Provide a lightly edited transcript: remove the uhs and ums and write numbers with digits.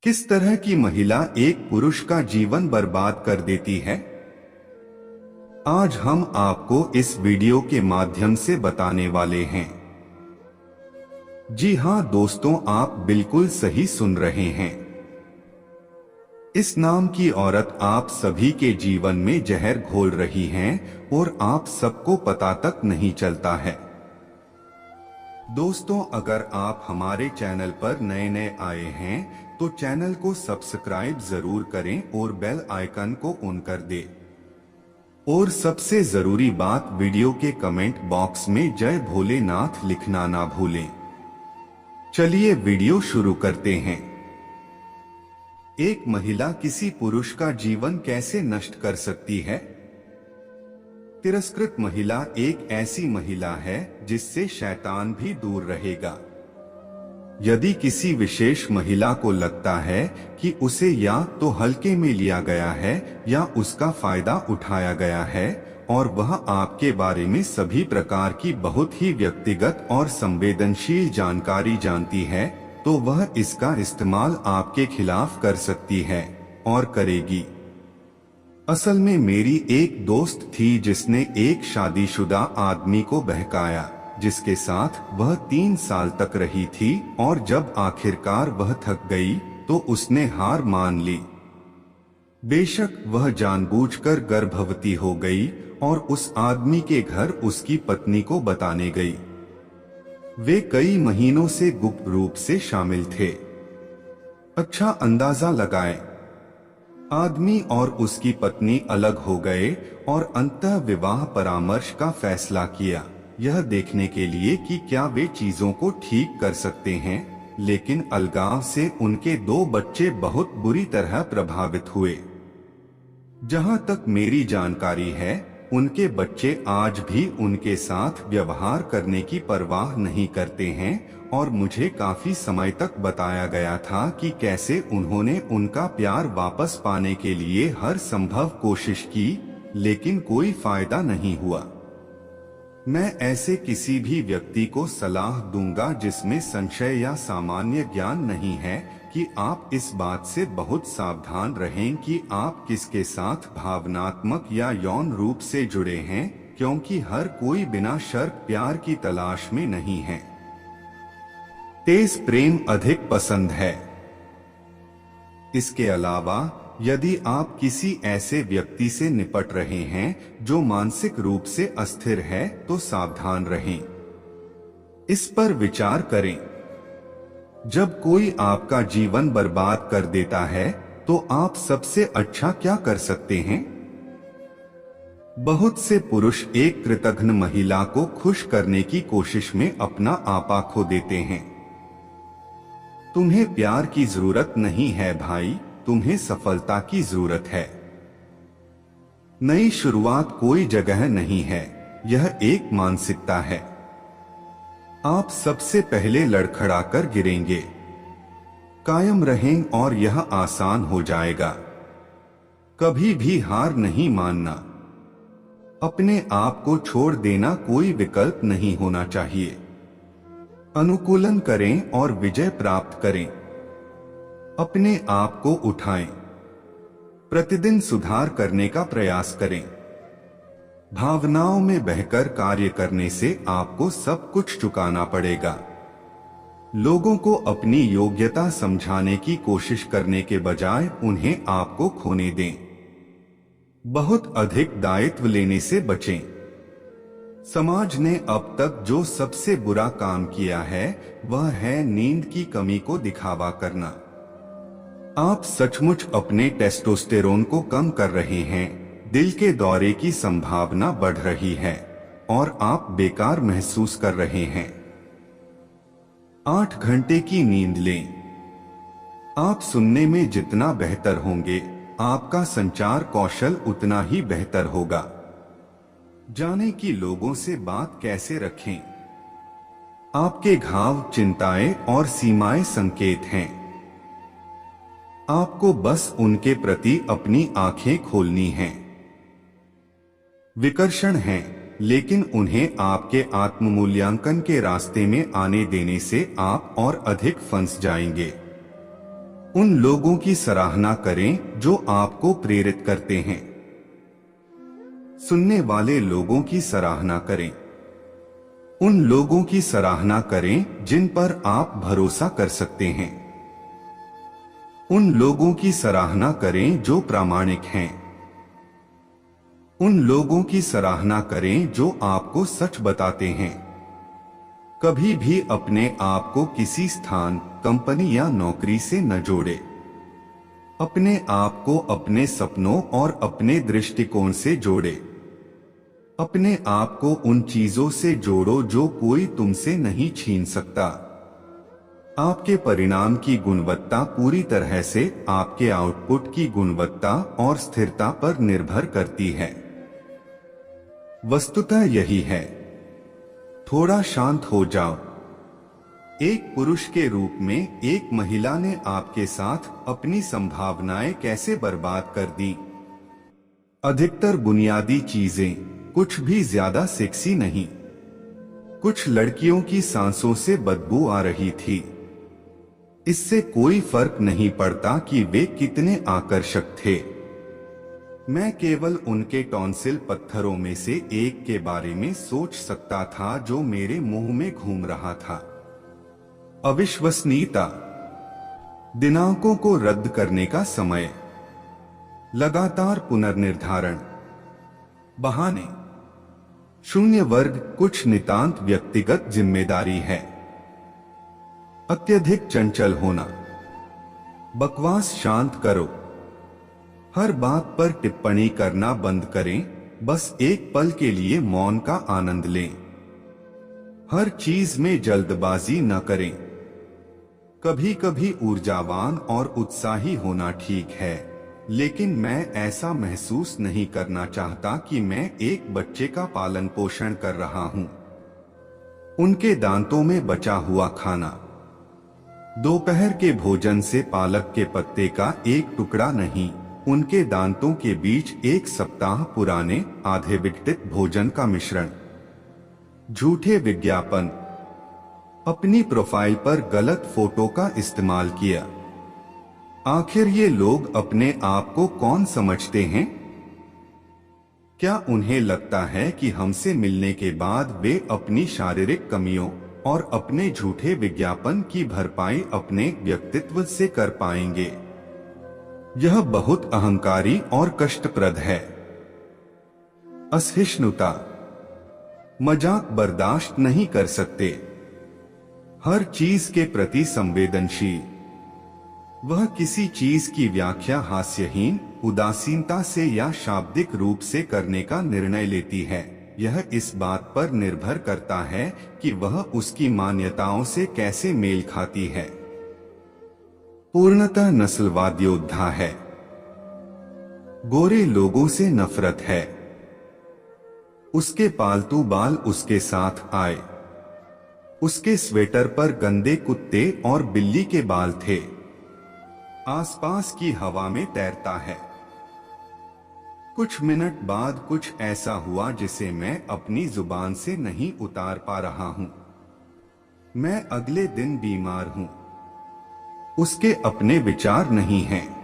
किस तरह की महिला एक पुरुष का जीवन बर्बाद कर देती है? आज हम आपको इस वीडियो के माध्यम से बताने वाले हैं। जी हां दोस्तों, आप बिल्कुल सही सुन रहे हैं। इस नाम की औरत आप सभी के जीवन में जहर घोल रही हैं और आप सबको पता तक नहीं चलता है। दोस्तों, अगर आप हमारे चैनल पर नए नए आए हैं तो चैनल को सब्सक्राइब जरूर करें और बेल आइकन को ऑन कर दें। और सबसे जरूरी बात, वीडियो के कमेंट बॉक्स में जय भोलेनाथ लिखना ना भूलें। चलिए वीडियो शुरू करते हैं। एक महिला किसी पुरुष का जीवन कैसे नष्ट कर सकती है? तिरस्कृत महिला एक ऐसी महिला है जिससे शैतान भी दूर रहेगा। यदि किसी विशेष महिला को लगता है कि उसे या तो हल्के में लिया गया है या उसका फायदा उठाया गया है और वह आपके बारे में सभी प्रकार की बहुत ही व्यक्तिगत और संवेदनशील जानकारी जानती है, तो वह इसका इस्तेमाल आपके खिलाफ कर सकती है और करेगी। असल में मेरी एक दोस्त थी जिसने एक शादीशुदा आदमी को बहकाया, जिसके साथ वह 3 साल तक रही थी, और जब आखिरकार वह थक गई तो उसने हार मान ली। बेशक वह जानबूझकर गर्भवती हो गई और उस आदमी के घर उसकी पत्नी को बताने गई। वे कई महीनों से गुप्त रूप से शामिल थे। अच्छा अंदाजा लगाएं, आदमी और उसकी पत्नी अलग हो गए और अंतः विवाह परामर्श का फैसला किया, यह देखने के लिए कि क्या वे चीजों को ठीक कर सकते हैं। लेकिन अलगाव से उनके 2 बच्चे बहुत बुरी तरह प्रभावित हुए। जहां तक मेरी जानकारी है, उनके बच्चे आज भी उनके साथ व्यवहार करने की परवाह नहीं करते हैं, और मुझे काफी समय तक बताया गया था कि कैसे उन्होंने उनका प्यार वापस पाने के लिए हर संभव कोशिश की, लेकिन कोई फायदा नहीं हुआ। मैं ऐसे किसी भी व्यक्ति को सलाह दूंगा जिसमें संशय या सामान्य ज्ञान नहीं है कि आप इस बात से बहुत सावधान रहें कि आप किसके साथ भावनात्मक या यौन रूप से जुड़े हैं, क्योंकि हर कोई बिना शर्त प्यार की तलाश में नहीं है। तेज प्रेम अधिक पसंद है। इसके अलावा यदि आप किसी ऐसे व्यक्ति से निपट रहे हैं जो मानसिक रूप से अस्थिर है, तो सावधान रहें। इस पर विचार करें। जब कोई आपका जीवन बर्बाद कर देता है तो आप सबसे अच्छा क्या कर सकते हैं? बहुत से पुरुष एक कृतघ्न महिला को खुश करने की कोशिश में अपना आपा खो देते हैं। तुम्हें प्यार की जरूरत नहीं है भाई, तुम्हें सफलता की जरूरत है। नई शुरुआत कोई जगह नहीं है, यह एक मानसिकता है। आप सबसे पहले लड़खड़ाकर गिरेंगे। कायम रहें और यह आसान हो जाएगा। कभी भी हार नहीं मानना। अपने आप को छोड़ देना कोई विकल्प नहीं होना चाहिए। अनुकूलन करें और विजय प्राप्त करें। अपने आप को उठाएं। प्रतिदिन सुधार करने का प्रयास करें। भावनाओं में बहकर कार्य करने से आपको सब कुछ चुकाना पड़ेगा। लोगों को अपनी योग्यता समझाने की कोशिश करने के बजाय उन्हें आपको खोने दें। बहुत अधिक दायित्व लेने से बचें। समाज ने अब तक जो सबसे बुरा काम किया है वह है नींद की कमी को दिखावा करना। आप सचमुच अपने टेस्टोस्टेरोन को कम कर रहे हैं, दिल के दौरे की संभावना बढ़ रही है और आप बेकार महसूस कर रहे हैं। 8 घंटे की नींद लें। आप सुनने में जितना बेहतर होंगे, आपका संचार कौशल उतना ही बेहतर होगा। जाने कि लोगों से बात कैसे रखें। आपके घाव, चिंताएं और सीमाएं संकेत हैं। आपको बस उनके प्रति अपनी आंखें खोलनी हैं। विकर्षण हैं, लेकिन उन्हें आपके आत्ममूल्यांकन के रास्ते में आने देने से आप और अधिक फंस जाएंगे। उन लोगों की सराहना करें जो आपको प्रेरित करते हैं। सुनने वाले लोगों की सराहना करें। उन लोगों की सराहना करें जिन पर आप भरोसा कर सकते हैं। उन लोगों की सराहना करें जो प्रामाणिक हैं। उन लोगों की सराहना करें जो आपको सच बताते हैं। कभी भी अपने आप को किसी स्थान, कंपनी या नौकरी से न जोड़े। अपने आप को अपने सपनों और अपने दृष्टिकोण से जोड़े। अपने आप को उन चीजों से जोड़ो जो कोई तुमसे नहीं छीन सकता। आपके परिणाम की गुणवत्ता पूरी तरह से आपके आउटपुट की गुणवत्ता और स्थिरता पर निर्भर करती है। वस्तुतः यही है। थोड़ा शांत हो जाओ। एक पुरुष के रूप में एक महिला ने आपके साथ अपनी संभावनाएं कैसे बर्बाद कर दी। अधिकतर बुनियादी चीजें कुछ भी ज्यादा सेक्सी नहीं। कुछ लड़कियों की सांसों से बदबू आ रही थी। इससे कोई फर्क नहीं पड़ता कि वे कितने आकर्षक थे। मैं केवल उनके टॉन्सिल पत्थरों में से एक के बारे में सोच सकता था जो मेरे मुंह में घूम रहा था। अविश्वसनीयता, दिनांकों को रद्द करने का समय, लगातार पुनर्निर्धारण, बहाने, शून्य वर्ग कुछ नितांत व्यक्तिगत जिम्मेदारी है। अत्यधिक चंचल होना, बकवास शांत करो। हर बात पर टिप्पणी करना बंद करें, बस एक पल के लिए मौन का आनंद लें। हर चीज में जल्दबाजी न करें। कभी कभी ऊर्जावान और उत्साही होना ठीक है, लेकिन मैं ऐसा महसूस नहीं करना चाहता कि मैं एक बच्चे का पालन पोषण कर रहा हूं। उनके दांतों में बचा हुआ खाना, दोपहर के भोजन से पालक के पत्ते का एक टुकड़ा नहीं, उनके दांतों के बीच एक सप्ताह पुराने आधे विघटित भोजन का मिश्रण। झूठे विज्ञापन, अपनी प्रोफाइल पर गलत फोटो का इस्तेमाल किया। आखिर ये लोग अपने आप को कौन समझते हैं? क्या उन्हें लगता है कि हमसे मिलने के बाद वे अपनी शारीरिक कमियों और अपने झूठे विज्ञापन की भरपाई अपने व्यक्तित्व से कर पाएंगे? यह बहुत अहंकारी और कष्टप्रद है। असहिष्णुता, मजाक बर्दाश्त नहीं कर सकते। हर चीज के प्रति संवेदनशील, वह किसी चीज की व्याख्या हास्यहीन, उदासीनता से या शाब्दिक रूप से करने का निर्णय लेती है। यह इस बात पर निर्भर करता है कि वह उसकी मान्यताओं से कैसे मेल खाती है। पूर्णतः नस्लवाद योद्धा है। गोरे लोगों से नफरत है। उसके पालतू बाल उसके साथ आए। उसके स्वेटर पर गंदे कुत्ते और बिल्ली के बाल थे। आसपास की हवा में तैरता है। कुछ मिनट बाद कुछ ऐसा हुआ जिसे मैं अपनी जुबान से नहीं उतार पा रहा हूं। मैं अगले दिन बीमार हूं। उसके अपने विचार नहीं हैं।